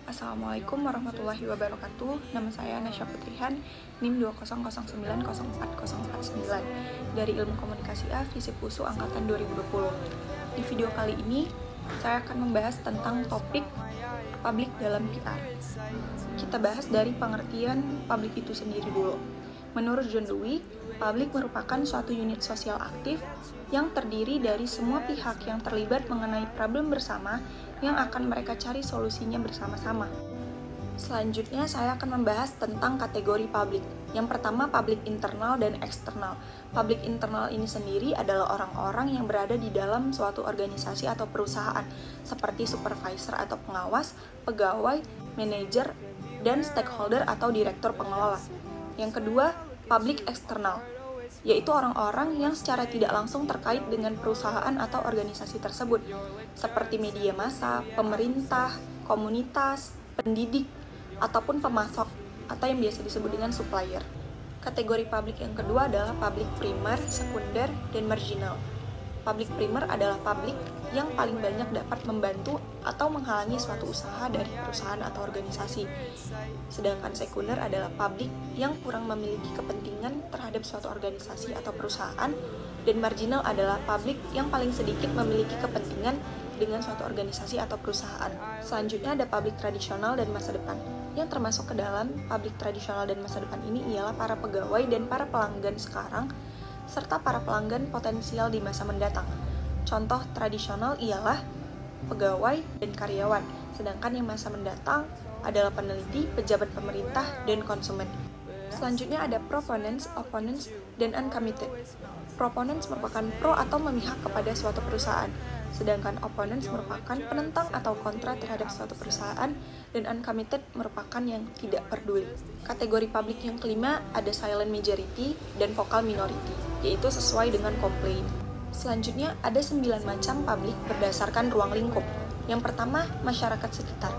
Assalamualaikum warahmatullahi wabarakatuh. Nama saya Nasya Putrihan, NIM 200904049 dari Ilmu Komunikasi A, Fisip USU Angkatan 2020. Di video kali ini, saya akan membahas tentang topik publik dalam PR. Kita bahas dari pengertian publik itu sendiri dulu. Menurut John Dewey, publik merupakan suatu unit sosial aktif yang terdiri dari semua pihak yang terlibat mengenai problem bersama yang akan mereka cari solusinya bersama-sama. Selanjutnya, saya akan membahas tentang kategori publik. Yang pertama, publik internal dan eksternal. Publik internal ini sendiri adalah orang-orang yang berada di dalam suatu organisasi atau perusahaan, seperti supervisor atau pengawas, pegawai, manajer, dan stakeholder atau direktur pengelola. Yang kedua, publik eksternal, yaitu orang-orang yang secara tidak langsung terkait dengan perusahaan atau organisasi tersebut, seperti media massa, pemerintah, komunitas, pendidik, ataupun pemasok, atau yang biasa disebut dengan supplier. Kategori publik yang kedua adalah publik primer, sekunder, dan marginal. Publik primer adalah publik yang paling banyak dapat membantu atau menghalangi suatu usaha dari perusahaan atau organisasi. Sedangkan sekunder adalah publik yang kurang memiliki kepentingan terhadap suatu organisasi atau perusahaan, dan marginal adalah publik yang paling sedikit memiliki kepentingan dengan suatu organisasi atau perusahaan. Selanjutnya ada publik tradisional dan masa depan. Yang termasuk ke dalam publik tradisional dan masa depan ini ialah para pegawai dan para pelanggan sekarang, serta para pelanggan potensial di masa mendatang. Contoh tradisional ialah pegawai dan karyawan, sedangkan yang masa mendatang adalah peneliti, pejabat pemerintah, dan konsumen. Selanjutnya ada proponents, opponents, dan uncommitted. Proponents merupakan pro atau memihak kepada suatu perusahaan, sedangkan opponents merupakan penentang atau kontra terhadap suatu perusahaan, dan uncommitted merupakan yang tidak peduli. Kategori publik yang kelima ada silent majority dan vocal minority, yaitu sesuai dengan komplain. Selanjutnya ada 9 macam publik berdasarkan ruang lingkup. Yang pertama, masyarakat sekitar.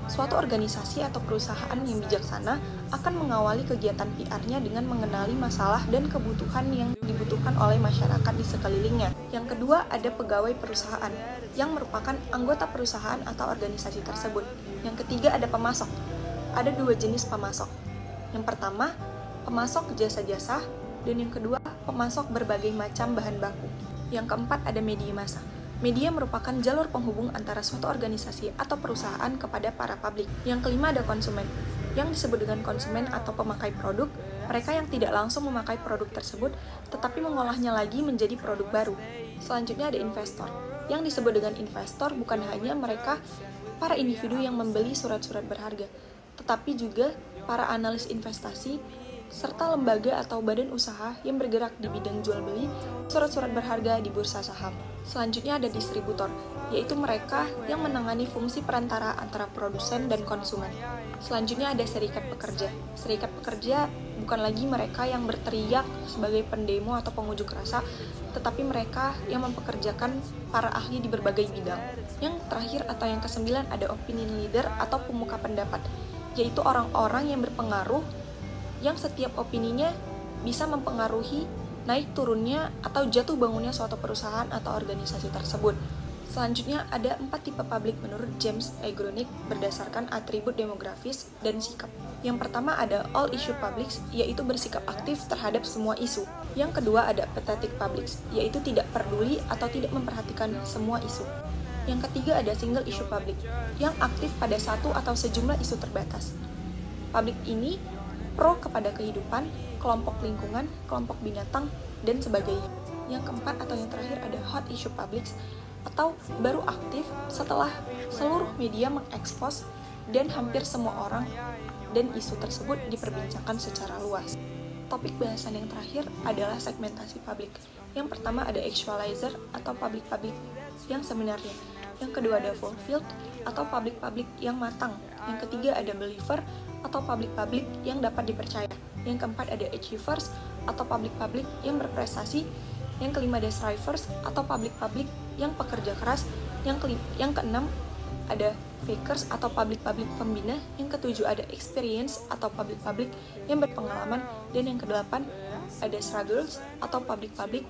Suatu organisasi atau perusahaan yang bijaksana akan mengawali kegiatan PR-nya dengan mengenali masalah dan kebutuhan yang dibutuhkan oleh masyarakat di sekelilingnya. Yang kedua, ada pegawai perusahaan, yang merupakan anggota perusahaan atau organisasi tersebut. Yang ketiga, ada pemasok. Ada 2 jenis pemasok. Yang pertama, pemasok jasa-jasa, dan yang kedua, pemasok berbagai macam bahan baku. Yang keempat, ada media massa. Media merupakan jalur penghubung antara suatu organisasi atau perusahaan kepada para publik. Yang kelima ada konsumen, yang disebut dengan konsumen atau pemakai produk, mereka yang tidak langsung memakai produk tersebut, tetapi mengolahnya lagi menjadi produk baru. Selanjutnya ada investor, yang disebut dengan investor bukan hanya mereka para individu yang membeli surat-surat berharga, tetapi juga para analis investasi, serta lembaga atau badan usaha yang bergerak di bidang jual-beli surat-surat berharga di bursa saham. Selanjutnya ada distributor, yaitu mereka yang menangani fungsi perantara antara produsen dan konsumen. Selanjutnya ada serikat pekerja. Serikat pekerja bukan lagi mereka yang berteriak sebagai pendemo atau pengunjuk rasa, tetapi mereka yang mempekerjakan para ahli di berbagai bidang. Yang terakhir atau yang kesembilan ada opinion leader atau pemuka pendapat, yaitu orang-orang yang berpengaruh yang setiap opininya bisa mempengaruhi naik turunnya atau jatuh bangunnya suatu perusahaan atau organisasi tersebut. Selanjutnya ada 4 tipe publik menurut James A. Grunick berdasarkan atribut demografis dan sikap. Yang pertama ada all issue publics, yaitu bersikap aktif terhadap semua isu. Yang kedua ada apathetic publics, yaitu tidak peduli atau tidak memperhatikan semua isu. Yang ketiga ada single issue public, yang aktif pada satu atau sejumlah isu terbatas. Publik ini pro kepada kehidupan, kelompok lingkungan, kelompok binatang, dan sebagainya. Yang keempat atau yang terakhir ada hot issue publics, atau baru aktif setelah seluruh media mengekspos dan hampir semua orang dan isu tersebut diperbincangkan secara luas. Topik bahasan yang terakhir adalah segmentasi publik. Yang pertama ada actualizer atau publik-publik yang sebenarnya. Yang kedua ada fulfilled atau publik-publik yang matang. Yang ketiga ada believer atau publik-publik yang dapat dipercaya. Yang keempat ada achievers atau publik-publik yang berprestasi. Yang kelima ada strivers atau publik-publik yang pekerja keras. Yang keenam ada fakers atau publik-publik pembina. Yang ketujuh ada experience atau publik-publik yang berpengalaman. Dan yang kedelapan ada strugglers atau publik-publik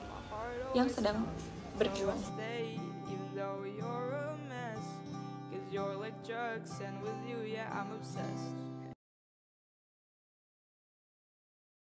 yang sedang berjuang. like drugs, and with you, yeah, I'm obsessed.